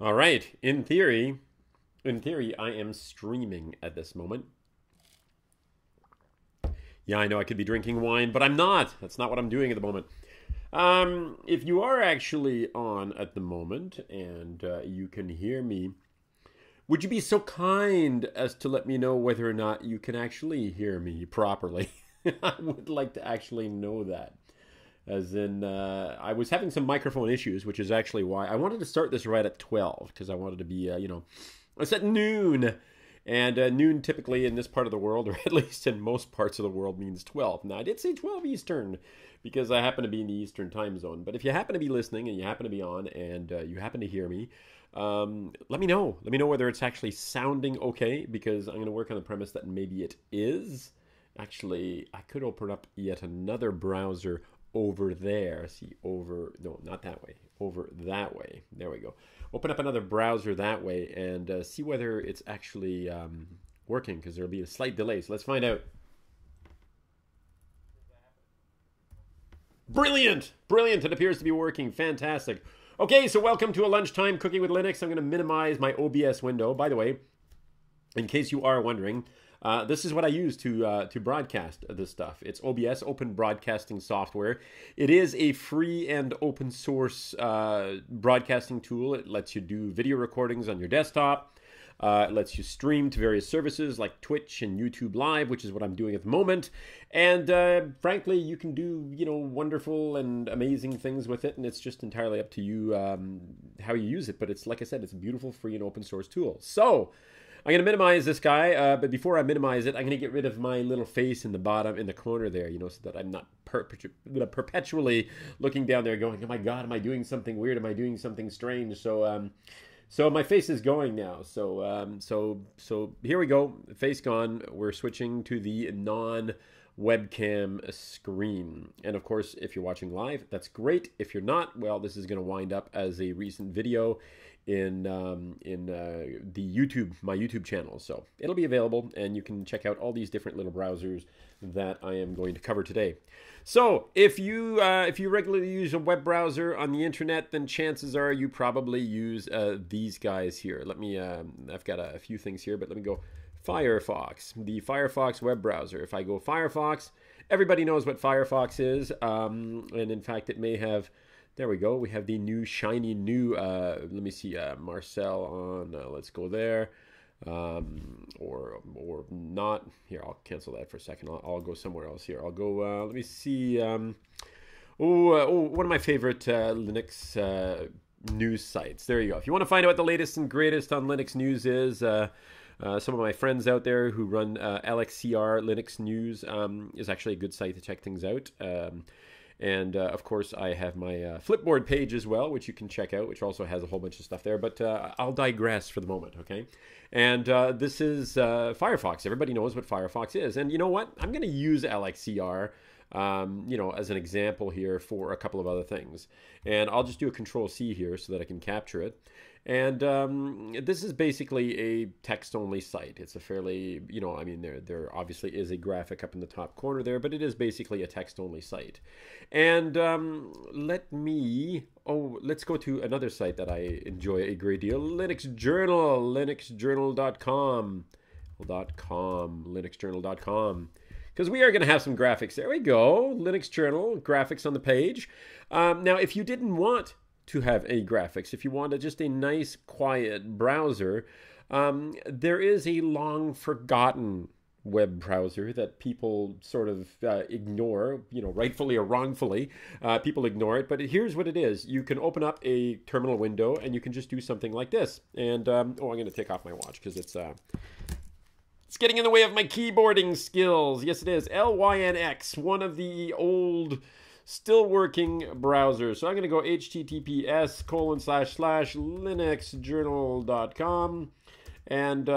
All right. In theory, I am streaming at this moment. Yeah, I know I could be drinking wine, but I'm not. That's not what I'm doing at the moment. If you are actually on at the moment and you can hear me, would you be so kind as to let me know whether or not you can actually hear me properly? I would like to actually know that. As in, I was having some microphone issues, which is actually why I wanted to start this right at 12, because I wanted to be, it's at noon. And noon typically in this part of the world, or at least in most parts of the world, means 12. Now, I did say 12 Eastern, because I happen to be in the Eastern time zone. But if you happen to be listening, and you happen to be on, and you happen to hear me, let me know. Let me know whether it's actually sounding okay, because I'm going to work on the premise that maybe it is. Actually, I could open up yet another browser over there. See, no, not that way. Over that way. There we go. Open up another browser that way and see whether it's actually working, because there'll be a slight delay. So let's find out. Brilliant! Brilliant! It appears to be working. Fantastic. Okay, so welcome to a lunchtime cooking with Linux. I'm going to minimize my OBS window. By the way, in case you are wondering, this is what I use to broadcast this stuff. It's OBS, Open Broadcasting Software. It is a free and open source broadcasting tool. It lets you do video recordings on your desktop. It lets you stream to various services like Twitch and YouTube Live, which is what I'm doing at the moment. And frankly, you can do, wonderful and amazing things with it. And it's just entirely up to you how you use it. But it's, like I said, it's a beautiful, free and open source tool. So I'm going to minimize this guy, but before I minimize it, I'm going to get rid of my little face in the bottom, in the corner there, so that I'm not perpetually looking down there going, oh my God, am I doing something weird? Am I doing something strange? So my face is going now. So here we go. Face gone. We're switching to the non-webcam screen. And of course, if you're watching live, that's great. If you're not, well, this is going to wind up as a recent video in my YouTube channel. So it'll be available, and you can check out all these different little browsers that I am going to cover today. So if you regularly use a web browser on the internet, then chances are you probably use these guys here. Let me I've got a few things here, but let me go Firefox, the Firefox web browser. If I go Firefox, everybody knows what Firefox is, and in fact it may have. There we go. We have the new, shiny new, let me see, Marcel on, let's go there, or not. Here, I'll cancel that for a second. I'll go somewhere else here. I'll go, let me see, one of my favorite Linux news sites. There you go. If you want to find out what the latest and greatest on Linux news is, some of my friends out there who run LXCR Linux News is actually a good site to check things out. And of course, I have my Flipboard page as well, which you can check out, which also has a whole bunch of stuff there. But I'll digress for the moment, okay? And this is Firefox. Everybody knows what Firefox is. And you know what? I'm going to use LXCR, as an example here for a couple of other things. And I'll just do a Control-C here so that I can capture it. And this is basically a text-only site. It's a fairly, there obviously is a graphic up in the top corner there, but it is basically a text-only site. And let's go to another site that I enjoy a great deal, Linux Journal, linuxjournal.com, linuxjournal.com. Because we are going to have some graphics. There we go, Linux Journal, graphics on the page. Now, if you didn't want to have a graphics, if you wanted just a nice quiet browser, there is a long forgotten web browser that people sort of ignore, rightfully or wrongfully. People ignore it, but here's what it is. You can open up a terminal window and you can just do something like this. And I'm going to take off my watch because it's getting in the way of my keyboarding skills. Yes, it is. LYNX, one of the old still working browsers. So I'm going to go https://linuxjournal.com and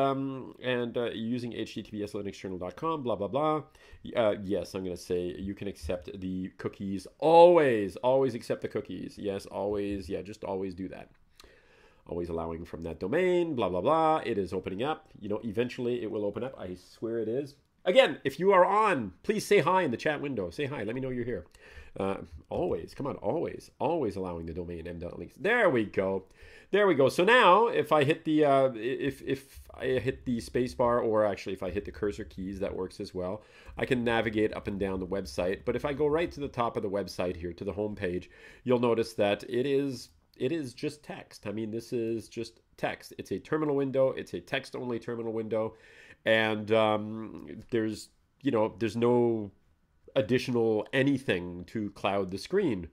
using https linuxjournal.com, blah, blah, blah. Yes, I'm going to say you can accept the cookies. Always accept the cookies. Yes, always. Yeah, just always do that. Always allowing from that domain, blah, blah, blah. It is opening up. Eventually it will open up. I swear it is. Again, if you are on, please say hi in the chat window. Say hi. Let me know you're here. Always, come on, always allowing the domain m.links. There we go. There we go. So now, if I hit the if I hit the spacebar, or actually if I hit the cursor keys, that works as well. I can navigate up and down the website. But if I go right to the top of the website here, to the home page, you'll notice that it is just text. I mean, this is just text. It's a terminal window. It's a text-only terminal window, and there's no additional anything to cloud the screen.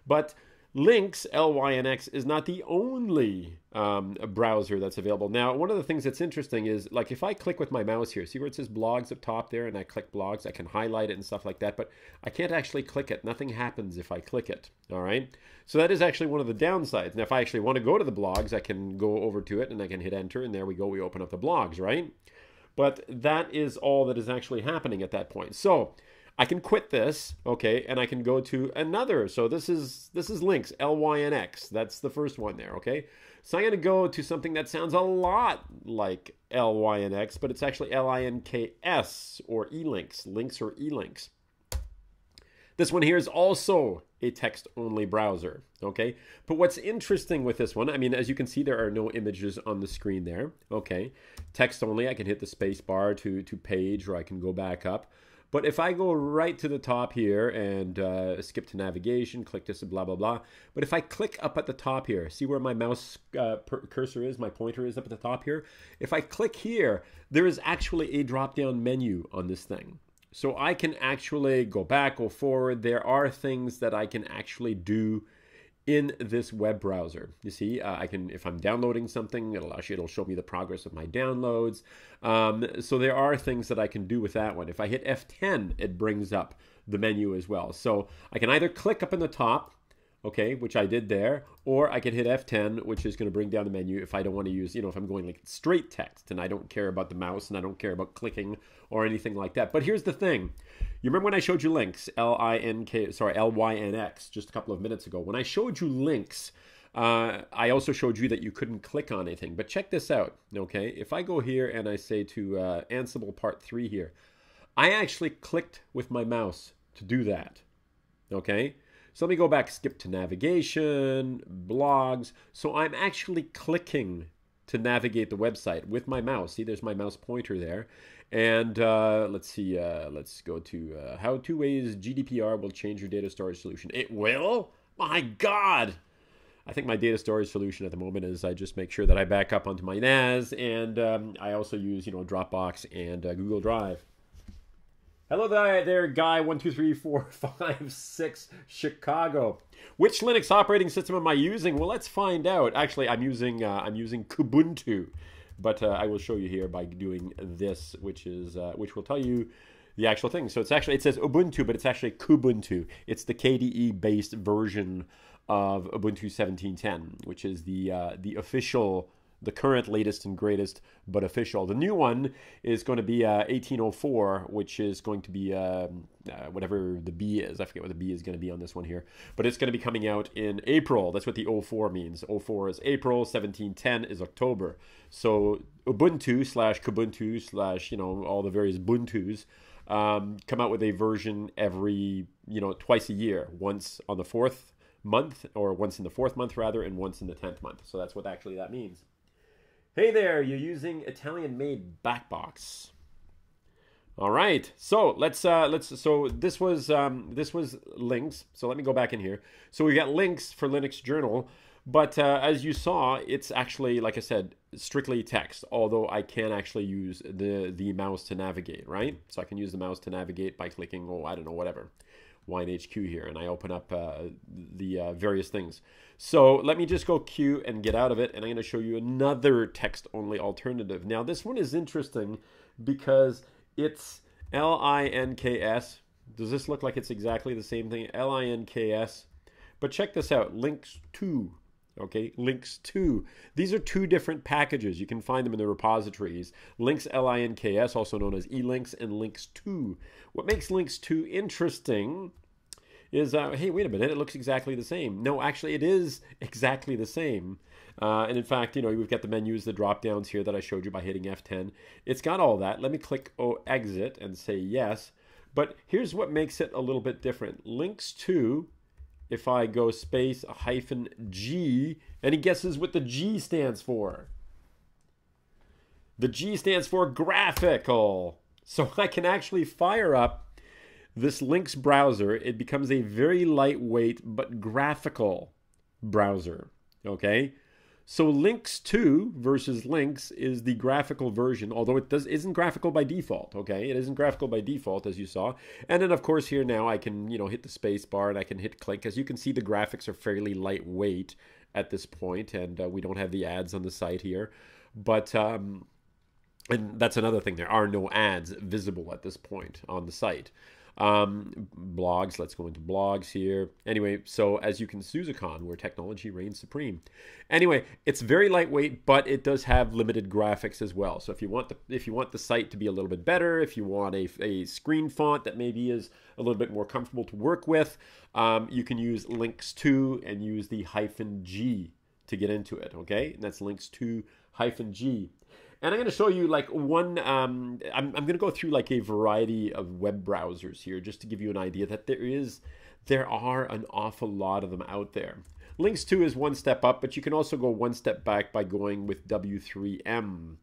But Lynx, Lynx, is not the only browser that's available. Now, one of the things that's interesting is, like, if I click with my mouse here, see where it says blogs up top there, and I click blogs, I can highlight it and stuff like that, but I can't actually click it. Nothing happens if I click it, all right? So that is actually one of the downsides. Now, if I actually want to go to the blogs, I can go over to it, and I can hit enter, and there we go, we open up the blogs, right? But that is all that is actually happening at that point. So I can quit this, okay, and I can go to another. So this is Lynx, Lynx. That's the first one there, okay? So I'm going to go to something that sounds a lot like Lynx, but it's actually Links or eLinks, Lynx or eLinks. This one here is also a text-only browser, okay? But what's interesting with this one, I mean, as you can see, there are no images on the screen there, okay? Text-only, I can hit the space bar to page, or I can go back up. But if I go right to the top here and skip to navigation, click this, blah, blah, blah. But if I click up at the top here, see where my mouse cursor is, my pointer is up at the top here? If I click here, there is actually a drop-down menu on this thing. So I can actually go back, go forward. There are things that I can actually do in this web browser. You see, I can, if I'm downloading something, it'll show me the progress of my downloads. So there are things that I can do with that one. If I hit F10, it brings up the menu as well. So I can either click up in the top, okay, which I did there, or I can hit F10, which is going to bring down the menu if I don't want to use, if I'm going like straight text and I don't care about the mouse and I don't care about clicking or anything like that. But here's the thing. You remember when I showed you Lynx, Lynx, just a couple of minutes ago? When I showed you Lynx, I also showed you that you couldn't click on anything. But check this out, okay? If I go here and I say to Ansible Part 3 here, I actually clicked with my mouse to do that, okay? So let me go back, skip to navigation, blogs. So I'm actually clicking to navigate the website with my mouse. See, there's my mouse pointer there. And let's see, let's go to how 2 ways GDPR will change your data storage solution. It will? My God! I think my data storage solution at the moment is I just make sure that I back up onto my NAS, and I also use, Dropbox and Google Drive. Hello there, guy 1234556 Chicago. Which Linux operating system am I using? Well, let's find out. Actually, I'm using Kubuntu, but I will show you here by doing this, which will tell you the actual thing. So it says Ubuntu, but it's actually Kubuntu. It's the KDE based version of Ubuntu 17.10, which is the official, the current latest and greatest, but official. The new one is going to be 1804, which is going to be whatever the B is. I forget what the B is going to be on this one here. But it's going to be coming out in April. That's what the 04 means. 04 is April, 1710 is October. So Ubuntu / Kubuntu / all the various Ubuntus come out with a version every, twice a year. Once on the 4th month, or once in the 4th month rather, and once in the 10th month. So that's what actually that means. Hey there, you're using Italian-made backbox. All right, so so this was Lynx. So let me go back in here. So we got Lynx for Linux Journal, but as you saw, it's actually, like I said, strictly text. Although I can actually use the mouse to navigate, right? So I can use the mouse to navigate by clicking, I don't know, whatever, WineHQ here, and I open up the various things. So let me just go Q and get out of it, and I'm going to show you another text-only alternative. Now, this one is interesting because it's Links. Does this look like it's exactly the same thing? Links. But check this out, Lynx 2. Okay, Lynx 2. These are two different packages. You can find them in the repositories. Lynx Links, also known as eLinks, and Lynx 2. What makes Lynx 2 interesting is, hey, wait a minute, it looks exactly the same. No, actually, it is exactly the same. And in fact, we've got the menus, the drop downs here that I showed you by hitting F10. It's got all that. Let me click exit and say yes. But here's what makes it a little bit different. Lynx 2, if I go space -G, any guesses what the G stands for? The G stands for graphical. So I can actually fire up this Lynx browser. It becomes a very lightweight but graphical browser. Okay? So Lynx 2 versus Lynx is the graphical version, although it isn't graphical by default, okay? It isn't graphical by default, as you saw. And then, of course, here now I can, hit the space bar and I can hit click. As you can see, the graphics are fairly lightweight at this point, and we don't have the ads on the site here. But, and that's another thing. There are no ads visible at this point on the site. Blogs, let's go into blogs here. Anyway, so as you can, SuzaCon, where technology reigns supreme. Anyway, it's very lightweight, but it does have limited graphics as well. So if you want the site to be a little bit better, if you want a screen font that maybe is a little bit more comfortable to work with, you can use Lynx 2 and use the -G to get into it, okay? And that's Lynx 2 -G. And I'm going to show you like one, I'm going to go through like a variety of web browsers here just to give you an idea that there are an awful lot of them out there. Lynx 2 is one step up, but you can also go one step back by going with W3M.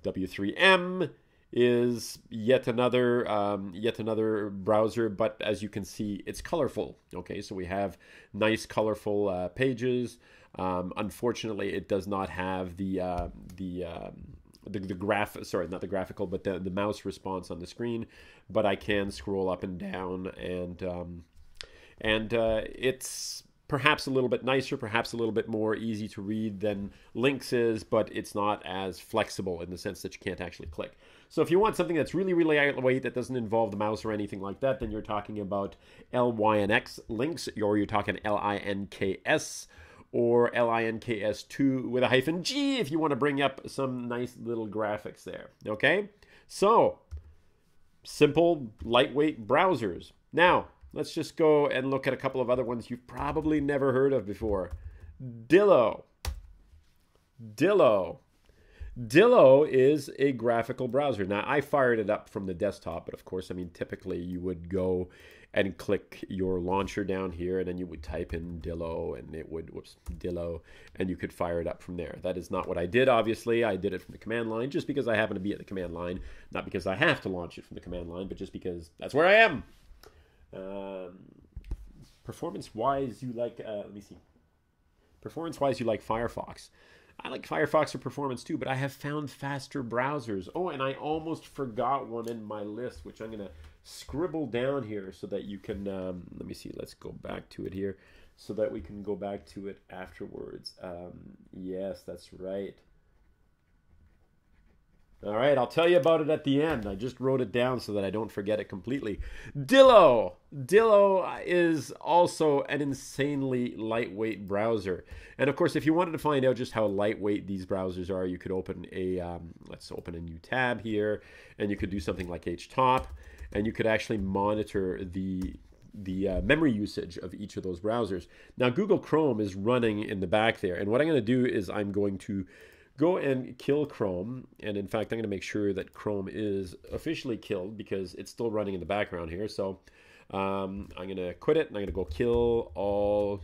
W3M is yet another browser, but as you can see, it's colorful. Okay, so we have nice colorful pages. Unfortunately, it does not have the graphical, but the mouse response on the screen. But I can scroll up and down, and it's perhaps a little bit nicer, perhaps a little bit more easy to read than Lynx is, but it's not as flexible in the sense that you can't actually click. So if you want something that's really, really lightweight that doesn't involve the mouse or anything like that, then you're talking about LYNX Lynx, or you're talking LINKS, or LINKS2 with a -G if you want to bring up some nice little graphics there. Okay? So, simple, lightweight browsers. Now, let's just go and look at a couple of other ones you've probably never heard of before. Dillo. Dillo is a graphical browser. Now, I fired it up from the desktop, but of course, I mean, typically you would go and click your launcher down here, and then you would type in Dillo, and it would, Dillo, and you could fire it up from there. That is not what I did, obviously. I did it from the command line, just because I happen to be at the command line, not because I have to launch it from the command line, but just because that's where I am. Performance-wise, you like, let me see. Performance-wise, you like Firefox. I like Firefox for performance too, but I have found faster browsers. Oh, and I almost forgot one in my list, which I'm going to scribble down here so that you can, let me see, let's go back to it here so that we can go back to it afterwards. Yes, that's right. All right, I'll tell you about it at the end. I just wrote it down so that I don't forget it completely. Dillo. Dillo is also an insanely lightweight browser. And of course, if you wanted to find out just how lightweight these browsers are, you could open a, let's open a new tab here, and you could do something like htop, and you could actually monitor the memory usage of each of those browsers. Now, Google Chrome is running in the back there, and what I'm going to do is I'm going to go and kill Chrome, and in fact I'm going to make sure that Chrome is officially killed because it's still running in the background here. So I'm going to quit it, and I'm going to go kill all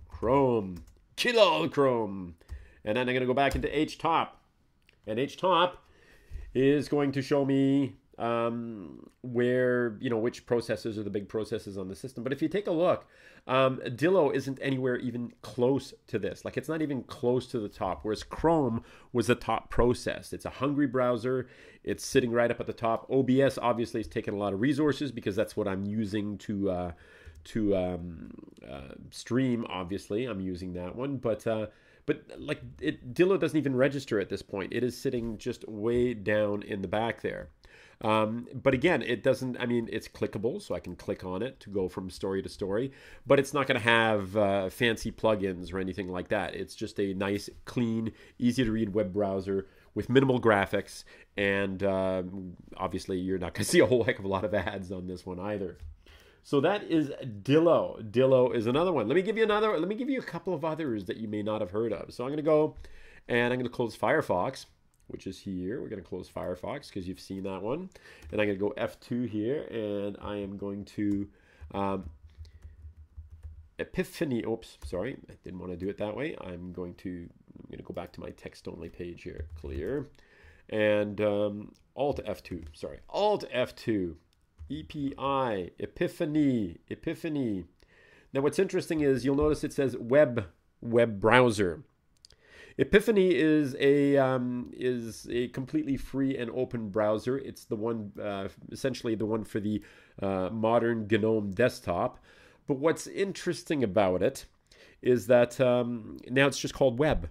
Chrome. Kill all Chrome! And then I'm going to go back into htop, and htop is going to show me where, which processes are the big processes on the system. But if you take a look, Dillo isn't anywhere even close to this. Like, it's not even close to the top, whereas Chrome was the top process. It's a hungry browser. It's sitting right up at the top. OBS obviously is taking a lot of resources because that's what I'm using to stream. Obviously, I'm using that one, but like Dillo doesn't even register at this point. It is sitting just way down in the back there. But again, it doesn't, I mean, it's clickable, so I can click on it to go from story to story, but it's not going to have fancy plugins or anything like that. It's just a nice, clean, easy to read web browser with minimal graphics, and obviously you're not going to see a whole heck of a lot of ads on this one either. So that is Dillo. Dillo is another one. Let me give you another. Let me give you a couple of others that you may not have heard of. So I'm going to go and I'm going to close Firefox, which is here. We're going to close Firefox because you've seen that one. And I'm going to go F2 here, and I am going to Epiphany. Oops, sorry, I didn't want to do it that way. I'm going to go back to my text-only page here. Clear, and Alt F2. Sorry, Alt F2. EPI, Epiphany. Now what's interesting is you'll notice it says web browser. Epiphany is a completely free and open browser. It's the one, essentially the one for the modern GNOME desktop. But what's interesting about it is that now it's just called web.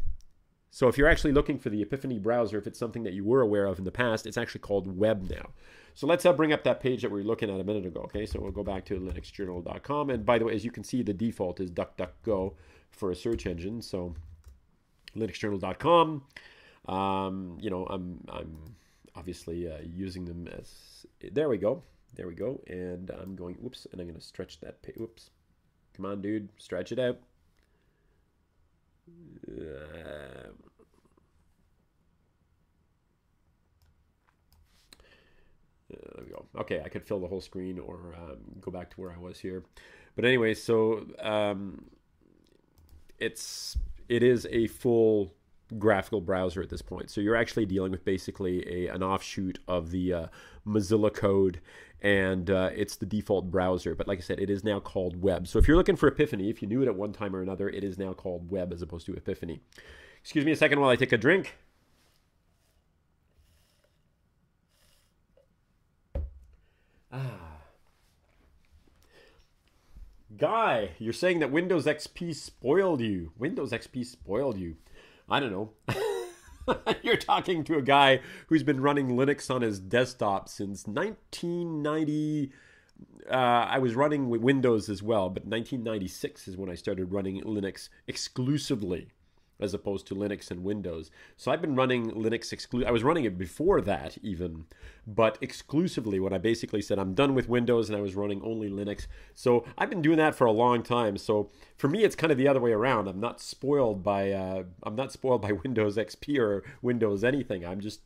So if you're actually looking for the Epiphany browser, if it's something that you were aware of in the past, it's actually called web now. So let's bring up that page that we were looking at a minute ago. Okay, so we'll go back to linuxjournal.com. And by the way, as you can see, the default is DuckDuckGo for a search engine. So linuxjournal.com. I'm obviously using them as. There we go. And I'm going. Whoops. And I'm going to stretch that page. Whoops. Come on, dude. Stretch it out. There we go. Okay, I could fill the whole screen or go back to where I was here. But anyway, so it is a full graphical browser at this point. So you're actually dealing with basically an offshoot of the Mozilla code, and it's the default browser. But like I said, it is now called web. So if you're looking for Epiphany, if you knew it at one time or another, it is now called web as opposed to Epiphany. Excuse me a second while I take a drink. Guy, you're saying that Windows XP spoiled you. Windows XP spoiled you. I don't know. You're talking to a guy who's been running Linux on his desktop since 1990. I was running with Windows as well, but 1996 is when I started running Linux exclusively, as opposed to Linux and Windows. So I've been running Linux I was running it before that even, but exclusively when I basically said I'm done with Windows and I was running only Linux. So I've been doing that for a long time. So for me, it's kind of the other way around. I'm not spoiled by Windows XP or Windows anything. I'm just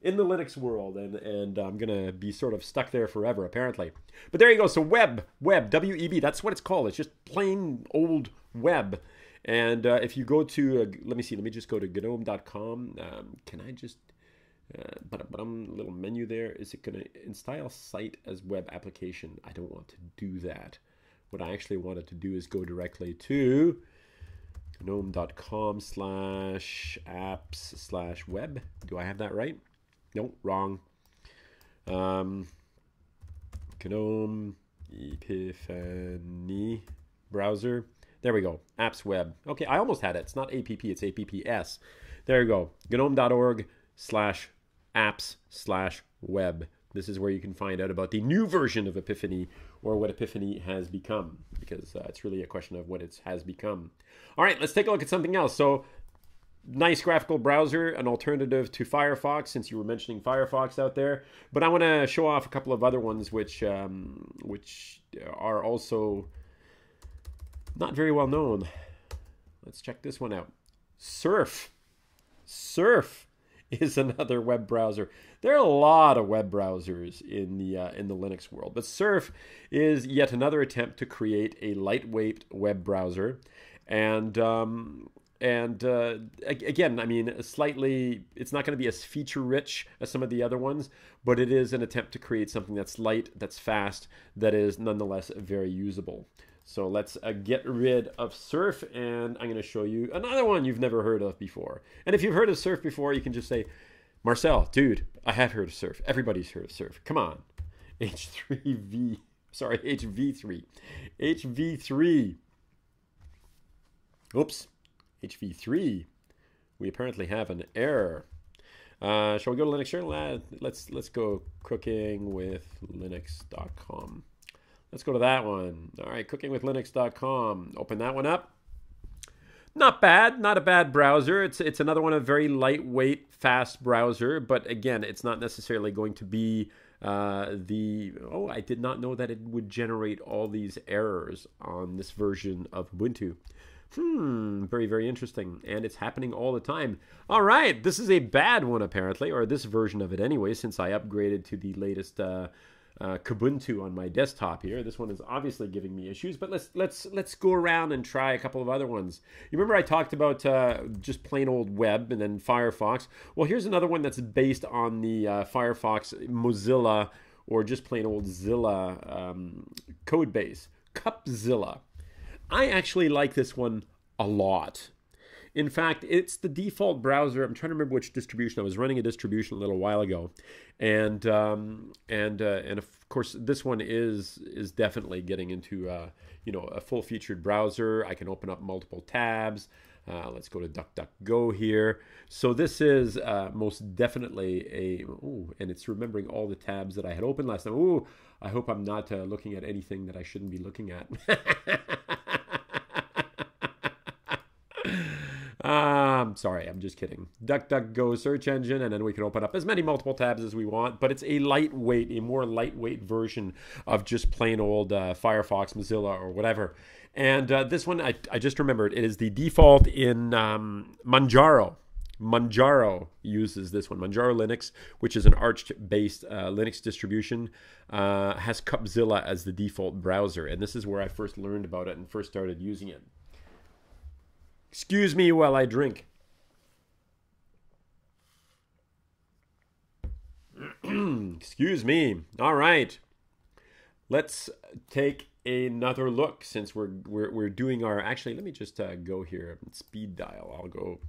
in the Linux world, and I'm gonna be sort of stuck there forever, apparently. But there you go. So web, W-E-B. That's what it's called. It's just plain old web. And if you go to, let me just go to gnome.com. Can I just, little menu there. Is it going to install site as web application? I don't want to do that. What I actually wanted to do is go directly to gnome.com/apps/web. Do I have that right? No, wrong. GNOME Epiphany browser. There we go. Apps web. Okay, I almost had it. It's not APP, it's APPS. There you go. GNOME.org/apps/web. This is where you can find out about the new version of Epiphany, or what Epiphany has become, because it's really a question of what it has become. All right, let's take a look at something else. So, nice graphical browser, an alternative to Firefox, since you were mentioning Firefox out there. But I want to show off a couple of other ones which are also not very well known. Let's check this one out. Surf is another web browser. There are a lot of web browsers in the Linux world, but Surf is yet another attempt to create a lightweight web browser, and again, I mean, it's not going to be as feature rich as some of the other ones, but it is an attempt to create something that's light, that's fast, that is nonetheless very usable. So let's get rid of Surf, and I'm going to show you another one you've never heard of before. And if you've heard of Surf before, you can just say, Marcel, dude, I have heard of Surf. Everybody's heard of Surf. Come on. HV3. Oops. HV3. We apparently have an error. Shall we go to Linux Journal? Let's go cooking with linux.com. Let's go to that one. All right, cookingwithlinux.com. Open that one up. Not bad, not a bad browser. It's another one, a very lightweight, fast browser. But again, it's not necessarily going to be I did not know that it would generate all these errors on this version of Ubuntu. Very, very interesting. And it's happening all the time. All right, this is a bad one apparently, or this version of it anyway, since I upgraded to the latest Kubuntu on my desktop here. This one is obviously giving me issues, but let's go around and try a couple of other ones. You remember I talked about just plain old web and then Firefox? Well, here's another one that's based on the Firefox Mozilla or just plain old Zilla code base, Qupzilla. I actually like this one a lot. In fact, it's the default browser. I'm trying to remember which distribution. I was running a distribution a little while ago, and of course this one is definitely getting into a full-featured browser. I can open up multiple tabs. Let's go to DuckDuckGo here. So this is most definitely and it's remembering all the tabs that I had opened last time. I hope I'm not looking at anything that I shouldn't be looking at. I'm sorry, I'm just kidding. DuckDuckGo search engine, and then we can open up as many multiple tabs as we want, but it's a more lightweight version of just plain old Firefox, Mozilla, or whatever. And this one, I just remembered, it is the default in Manjaro. Manjaro uses this one. Manjaro Linux, which is an Arch-based Linux distribution, has Qupzilla as the default browser, and this is where I first learned about it and first started using it. Excuse me while I drink. Excuse me. All right. Let's take another look since we're doing our... Actually, let me just go here. Speed dial. I'll go...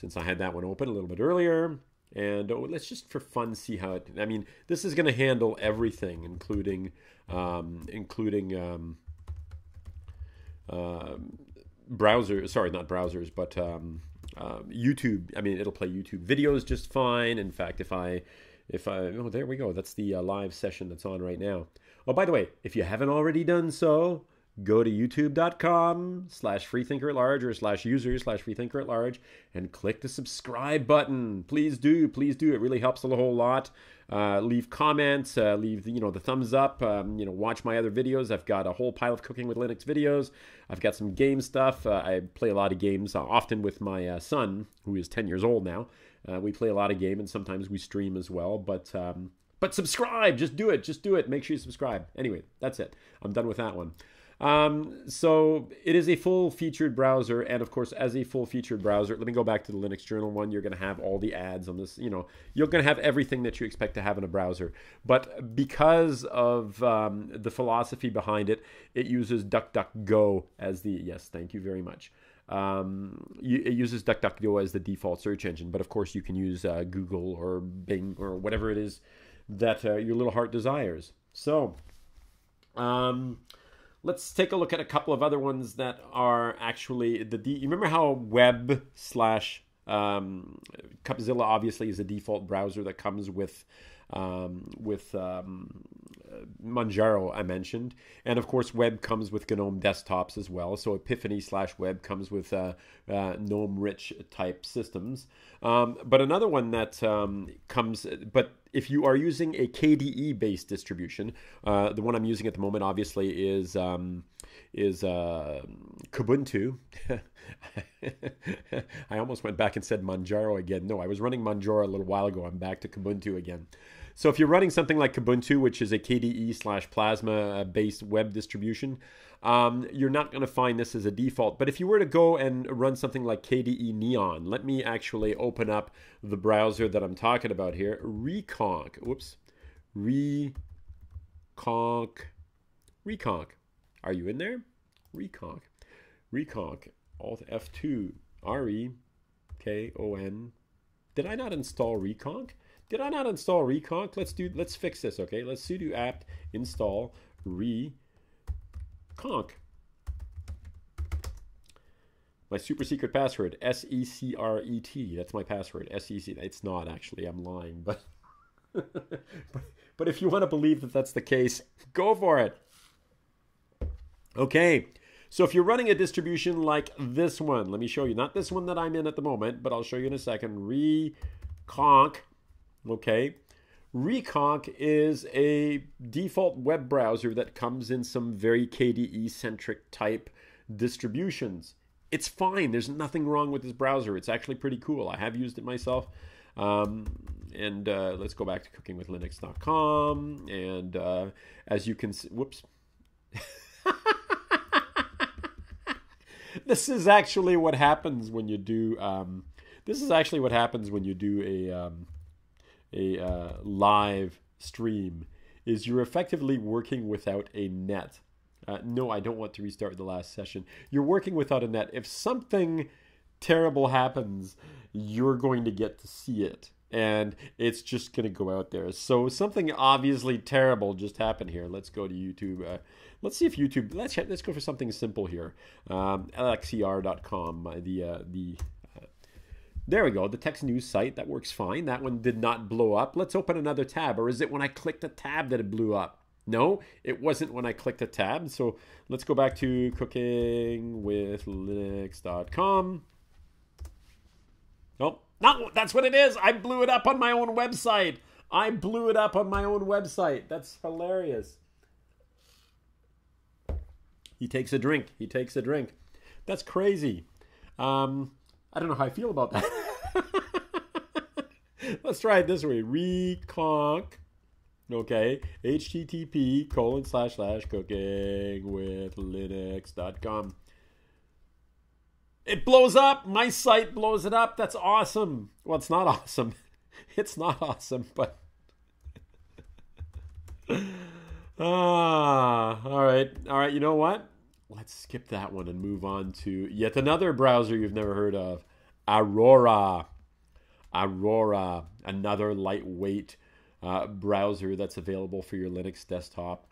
Since I had that one open a little bit earlier. And let's just for fun see how it... I mean, this is going to handle everything, including browsers, sorry, not browsers, but YouTube. I mean, it'll play YouTube videos just fine. In fact, if I, oh, there we go. That's the live session that's on right now. Oh, by the way, if you haven't already done so, go to youtube.com/freethinkeratlarge or /user/freethinkeratlarge and click the subscribe button. Please do, please do. It really helps a whole lot. Leave comments, leave the thumbs up, watch my other videos. I've got a whole pile of cooking with Linux videos. I've got some game stuff. I play a lot of games, often with my son, who is 10 years old now. We play a lot of game, and sometimes we stream as well. But subscribe, just do it. Make sure you subscribe. Anyway, that's it. I'm done with that one. So it is a full-featured browser, and of course, as a full-featured browser, let me go back to the Linux Journal one. You're going to have all the ads on this. You're going to have everything that you expect to have in a browser. But because of the philosophy behind it, it uses DuckDuckGo as the... Yes, thank you very much. It uses DuckDuckGo as the default search engine, but of course, you can use Google or Bing or whatever it is that your little heart desires. So... let's take a look at a couple of other ones that are actually you remember how web / Qupzilla obviously is a default browser that comes with Manjaro I mentioned, and of course web comes with GNOME desktops as well. So Epiphany /web comes with GNOME rich type systems. But another one that comes, but if you are using a KDE based distribution, the one I'm using at the moment obviously is Kubuntu. I almost went back and said Manjaro again. No, I was running Manjaro a little while ago. I'm back to Kubuntu again. So if you're running something like Kubuntu, which is a KDE / Plasma based web distribution, you're not going to find this as a default. But if you were to go and run something like KDE Neon, let me actually open up the browser that I'm talking about here. Rekonq. Whoops. Rekonq. Are you in there? Rekonq. Alt F2. Rekonq. Did I not install Rekonq? Let's fix this, okay? Let's sudo apt install Rekonq. My super secret password, SECRET. That's my password, SEC. It's not actually, I'm lying, but but if you want to believe that that's the case, go for it. Okay. So if you're running a distribution like this one, let me show you, not this one that I'm in at the moment, but I'll show you in a second. Rekonq. Okay. Rekonq is a default web browser that comes in some very KDE-centric type distributions. It's fine. There's nothing wrong with this browser. It's actually pretty cool. I have used it myself. Let's go back to cookingwithlynx.com. And as you can see, whoops. This is actually what happens when you do. This is actually what happens when you do a live stream. Is you're effectively working without a net. No, I don't want to restart the last session. You're working without a net. If something terrible happens, you're going to get to see it. And it's just going to go out there. So something obviously terrible just happened here. Let's go to YouTube. Let's see if YouTube... Let's go for something simple here. lxcr.com. There we go. The text news site. That works fine. That one did not blow up. Let's open another tab. Or is it when I clicked a tab that it blew up? No, it wasn't when I clicked a tab. So let's go back to cookingwithlynx.com. Oh, no, that's what it is. I blew it up on my own website. I blew it up on my own website. That's hilarious. He takes a drink. He takes a drink. That's crazy. I don't know how I feel about that. Let's try it this way. Rekonq. Okay. http://cookingwithlynx.com. It blows up. My site blows it up. That's awesome. Well, it's not awesome. It's not awesome, but... all right. All right, you know what? Let's skip that one and move on to yet another browser you've never heard of. Arora. Arora, another lightweight browser that's available for your Linux desktop.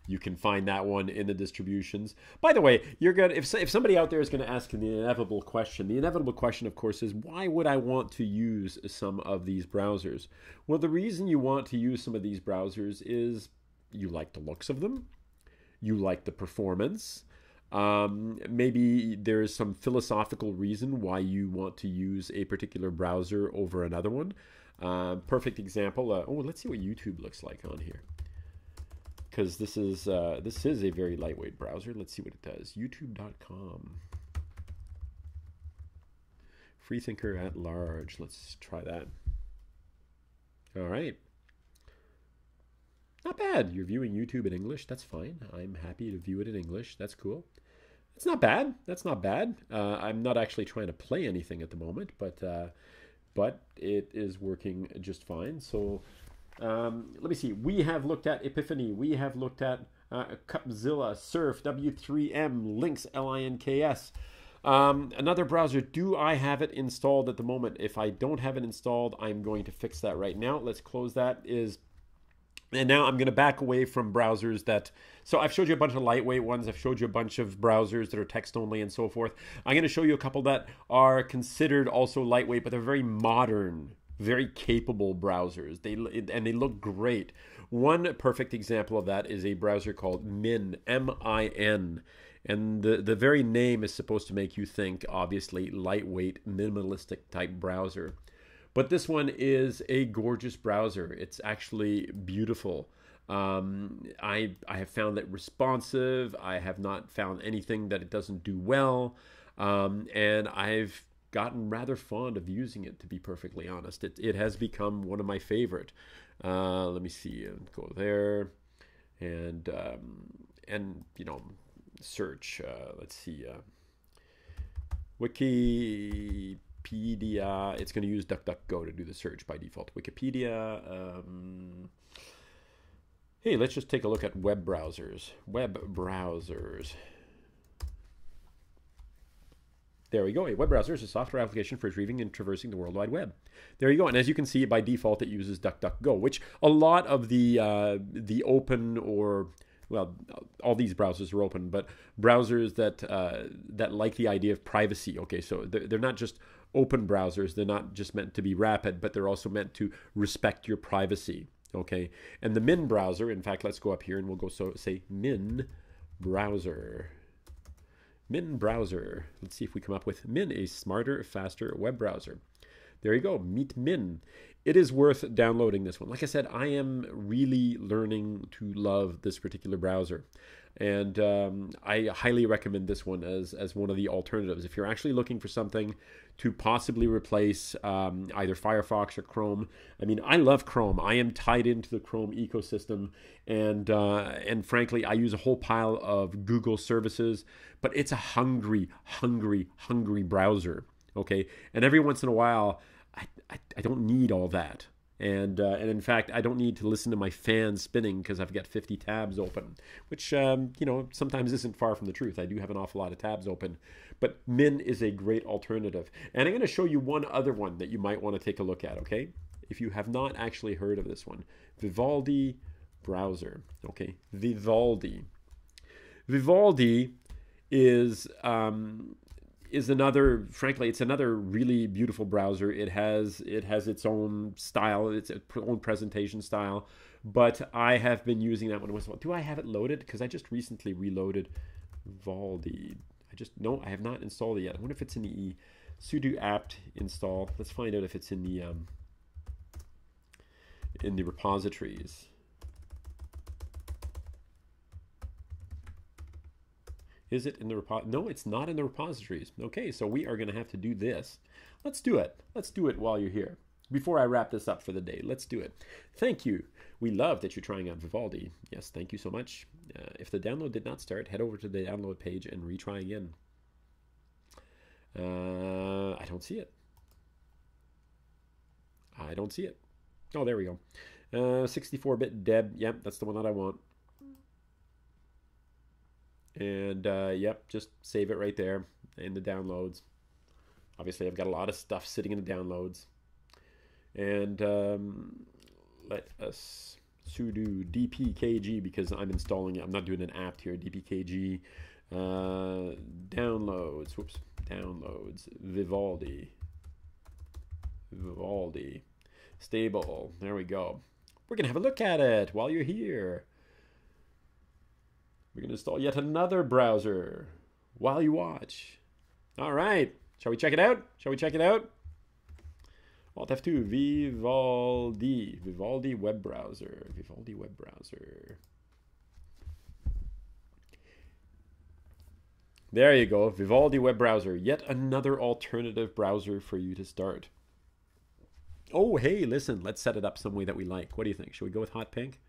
You can find that one in the distributions. By the way, you're good. If somebody out there is going to ask the inevitable question, of course, is why would I want to use some of these browsers? Well, the reason you want to use some of these browsers is you like the looks of them. You like the performance. Maybe there's some philosophical reason why you want to use a particular browser over another one. Perfect example. Let's see what YouTube looks like on here. Because this is a very lightweight browser. Let's see what it does. YouTube.com. Freethinker at large. Let's try that. All right. Not bad. You're viewing YouTube in English. That's fine. I'm happy to view it in English. That's cool. It's not bad. That's not bad. I'm not actually trying to play anything at the moment, but it is working just fine. So let me see. We have looked at Epiphany. We have looked at Qupzilla, Surf, W3M, Lynx, Links. Another browser. Do I have it installed at the moment? If I don't have it installed, I'm going to fix that right now. Let's close that. And now I'm going to back away from browsers that... So I've showed you a bunch of lightweight ones. I've showed you a bunch of browsers that are text only and so forth. I'm going to show you a couple that are considered also lightweight, but they're very modern, very capable browsers. They look great. One perfect example of that is a browser called Min, M-I-N. And the very name is supposed to make you think, obviously, lightweight, minimalistic type browser. But this one is a gorgeous browser. It's actually beautiful. I have found it responsive. I have not found anything that it doesn't do well. And I've gotten rather fond of using it, to be perfectly honest. It has become one of my favorite. Let me see. Go there. And you know, search. Let's see. Wikipedia. It's going to use DuckDuckGo to do the search by default. Wikipedia. Hey, let's just take a look at web browsers. Web browsers. There we go. A web browser is a software application for retrieving and traversing the World Wide Web. There you go. And as you can see, by default, it uses DuckDuckGo, which a lot of the open or... Well, all these browsers are open, but browsers that like the idea of privacy. Okay, so they're not just open browsers. They're not just meant to be rapid, but they're also meant to respect your privacy. Okay, and the Min browser, in fact, let's go up here and we'll go say Min browser. Min browser. Let's see if we come up with Min, a smarter, faster web browser. There you go, meet Min. it is worth downloading this one. Like I said, I am really learning to love this particular browser. And I highly recommend this one as one of the alternatives. If you're actually looking for something to possibly replace either Firefox or Chrome. I mean, I love Chrome. I am tied into the Chrome ecosystem. And frankly, I use a whole pile of Google services. But it's a hungry browser. Okay? And every once in a while, I don't need all that. And in fact, I don't need to listen to my fan spinning because I've got 50 tabs open, which, sometimes isn't far from the truth. I do have an awful lot of tabs open. But Min is a great alternative. And I'm going to show you one other one that you might want to take a look at, okay? If you have not actually heard of this one. Vivaldi browser, okay? Vivaldi. Vivaldi is another, frankly, it's another really beautiful browser. It has its own style, its own presentation style, but I have been using that one. Do I have it loaded? Because I just recently reloaded Vivaldi. No, I have not installed it yet. I wonder if it's in the sudo apt install. Let's find out if it's in the repositories. Is it in the No, it's not in the repositories. Okay, so we are going to have to do this. Let's do it. Let's do it while you're here. Before I wrap this up for the day, let's do it. Thank you. We love that you're trying out Vivaldi. Yes, thank you so much. If the download did not start, head over to the download page and retry again. I don't see it. I don't see it. Oh, there we go. 64-bit Deb. Yep, that's the one that I want. And yep, just save it right there in the downloads. Obviously, I've got a lot of stuff sitting in the downloads. And let us sudo dpkg because I'm installing it. I'm not doing an apt here. Dpkg downloads. Whoops, downloads. Vivaldi stable. There we go. We're gonna have a look at it while you're here. We're going to install yet another browser while you watch. All right. Shall we check it out? Alt F2, Vivaldi web browser. There you go. Vivaldi web browser. Yet another alternative browser for you to start. Oh, hey, listen. Let's set it up some way that we like. What do you think? Should we go with hot pink?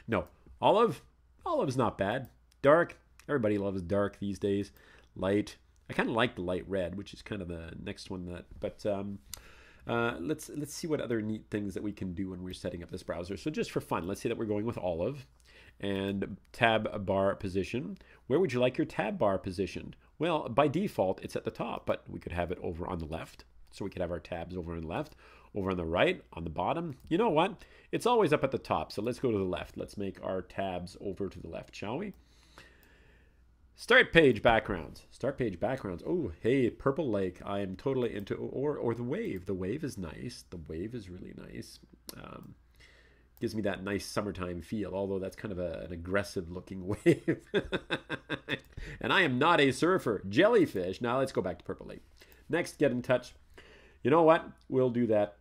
No. Olive? Olive's not bad. Dark? Everybody loves dark these days. Light? I kind of like the light red, which is kind of the next one that... But let's see what other neat things that we can do when we're setting up this browser. So just for fun, let's say that we're going with olive and tab bar position. Where would you like your tab bar positioned? Well, by default, it's at the top, but we could have it over on the left. So we could have our tabs over on the left, over on the right, on the bottom. You know what? It's always up at the top. So let's go to the left. Let's make our tabs over to the left, shall we? Start page backgrounds. Oh, hey, Purple Lake. I am totally into, or the wave. The wave is nice. The wave is really nice. Gives me that nice summertime feel, although that's kind of an aggressive looking wave. And I am not a surfer. Jellyfish. Now let's go back to Purple Lake. Next, get in touch. You know what? We'll do that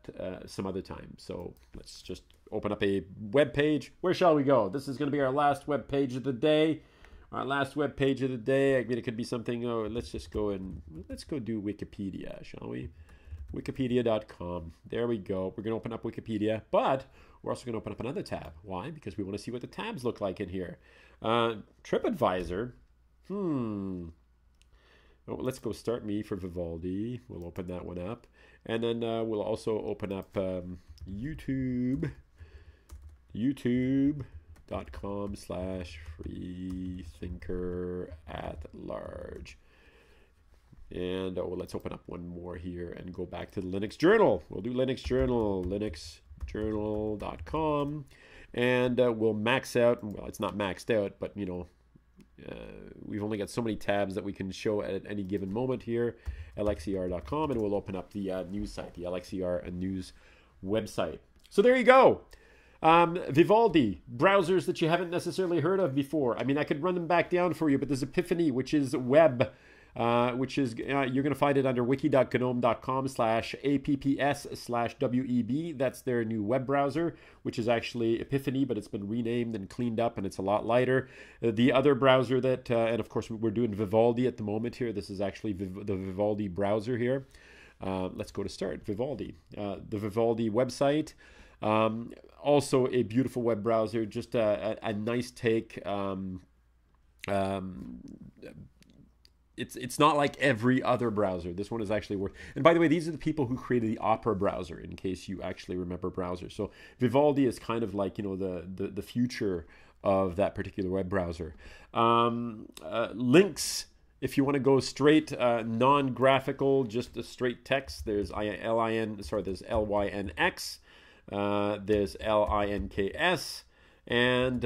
some other time. So let's just open up a web page. Where shall we go? This is going to be our last web page of the day. I mean, it could be something. Oh, let's go do Wikipedia, shall we? Wikipedia.com. There we go. We're going to open up Wikipedia, but we're also going to open up another tab. Why? Because we want to see what the tabs look like in here. TripAdvisor. Oh, let's go start me for Vivaldi. We'll open that one up. And then we'll also open up YouTube. YouTube.com/freethinker@large. And let's open up one more here and go back to the Linux Journal. We'll do Linux Journal, linuxjournal.com. And we'll max out. Well, it's not maxed out, but, you know, we've only got so many tabs that we can show at any given moment here. lxer.com, and we'll open up the news site, the LXER news website. So there you go. Vivaldi, browsers that you haven't necessarily heard of before. I mean, I could run them back down for you, but there's Epiphany, which is web. which is you're going to find it under wiki.gnome.com/apps/web. That's their new web browser, which is actually Epiphany, but it's been renamed and cleaned up, and it's a lot lighter. The other browser that, and of course we're doing Vivaldi at the moment here. This is actually the Vivaldi browser here. Let's go to start. Vivaldi, the Vivaldi website. Also a beautiful web browser, just a nice take. It's not like every other browser. This one is actually worth. And by the way, these are the people who created the Opera browser, in case you actually remember browsers. So Vivaldi is kind of like, you know, the future of that particular web browser. Lynx, if you want to go straight non-graphical, just a straight text, there's there's LYNX, there's LINKS, and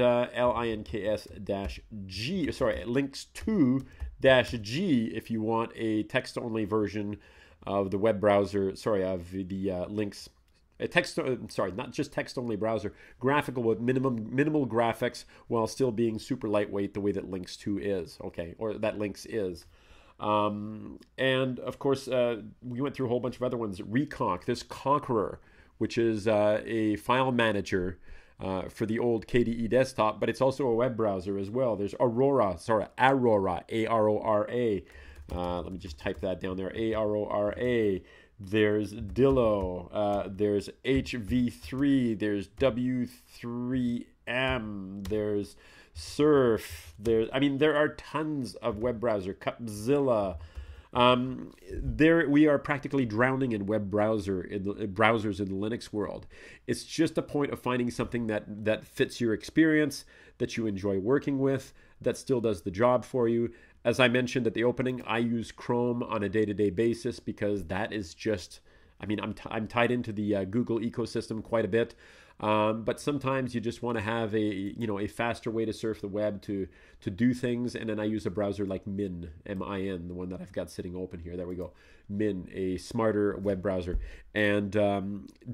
LINKS-G. Sorry, links to -G if you want a text-only version of the web browser. Sorry, of the links. Sorry, not just text-only browser, graphical with minimal graphics while still being super lightweight, the way that Lynx 2 is. Okay, or that Lynx is. And of course, we went through a whole bunch of other ones. Rekonq, this Conqueror, which is a file manager for the old KDE desktop, but it's also a web browser as well. There's Arora, A-R-O-R-A. Let me just type that down there, A-R-O-R-A. There's Dillo, there's HV3, there's W3M, there's Surf, there are tons of web browser, Qupzilla. We are practically drowning in web browsers in the Linux world. It's just a point of finding something that fits your experience, that you enjoy working with, that still does the job for you. As I mentioned at the opening, I use Chrome on a day-to-day basis because that is just, I'm tied into the Google ecosystem quite a bit. But sometimes you just want to have a faster way to surf the web to do things, and then I use a browser like Min, M-I-N, the one that I've got sitting open here. There we go, Min, a smarter web browser, and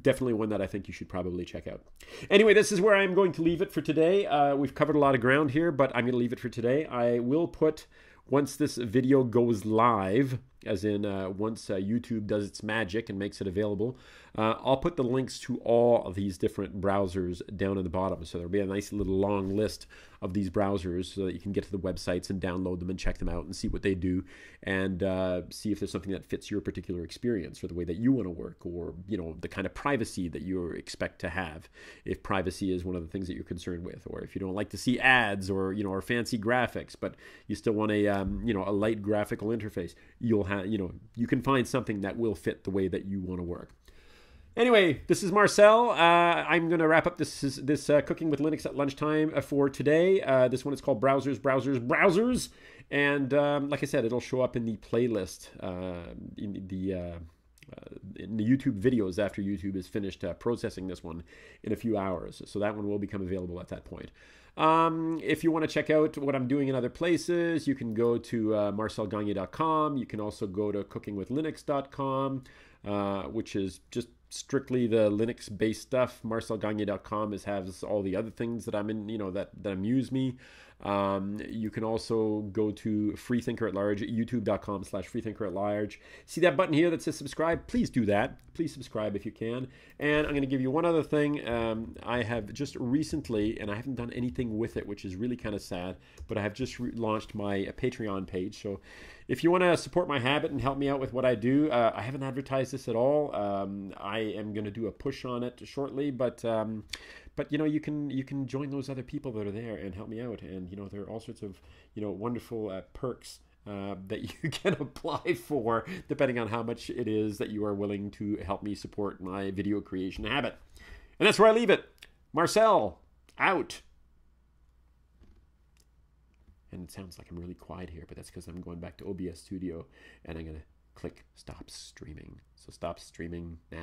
definitely one that I think you should probably check out. Anyway, this is where I'm going to leave it for today. We've covered a lot of ground here, but I'm going to leave it for today. I will put, once this video goes live, as in once YouTube does its magic and makes it available, I'll put the links to all of these different browsers down at the bottom. So there'll be a nice little long list of these browsers so that you can get to the websites and download them and check them out and see what they do, and see if there's something that fits your particular experience or the way that you want to work, or the kind of privacy that you expect to have, if privacy is one of the things that you're concerned with, or if you don't like to see ads or or fancy graphics, but you still want a a light graphical interface. You'll have you can find something that will fit the way that you want to work. Anyway, this is Marcel. I'm going to wrap up this Cooking with Linux at Lunchtime for today. This one is called Browsers. And like I said, it'll show up in the playlist in the YouTube videos after YouTube is finished processing this one in a few hours. So that one will become available at that point. If you want to check out what I'm doing in other places, you can go to marcelgagne.com. You can also go to cookingwithlinux.com, which is just strictly the Linux-based stuff. Marcelgagne.com has all the other things that I'm in, that amuse me. You can also go to Freethinker at Large, youtube.com/Freethinker at Large. See that button here that says subscribe? Please do that. Please subscribe if you can. And I'm going to give you one other thing. I have just recently, and I haven't done anything with it, which is really kind of sad, but I have just launched my Patreon page. So if you want to support my habit and help me out with what I do, I haven't advertised this at all. I am going to do a push on it shortly, but you can join those other people that are there and help me out, and there are all sorts of wonderful perks that you can apply for depending on how much it is that you are willing to help me support my video creation habit. And that's where I leave it. Marcel, out. And it sounds like I'm really quiet here, but that's because I'm going back to OBS Studio, and I'm going to click stop streaming. So stop streaming now.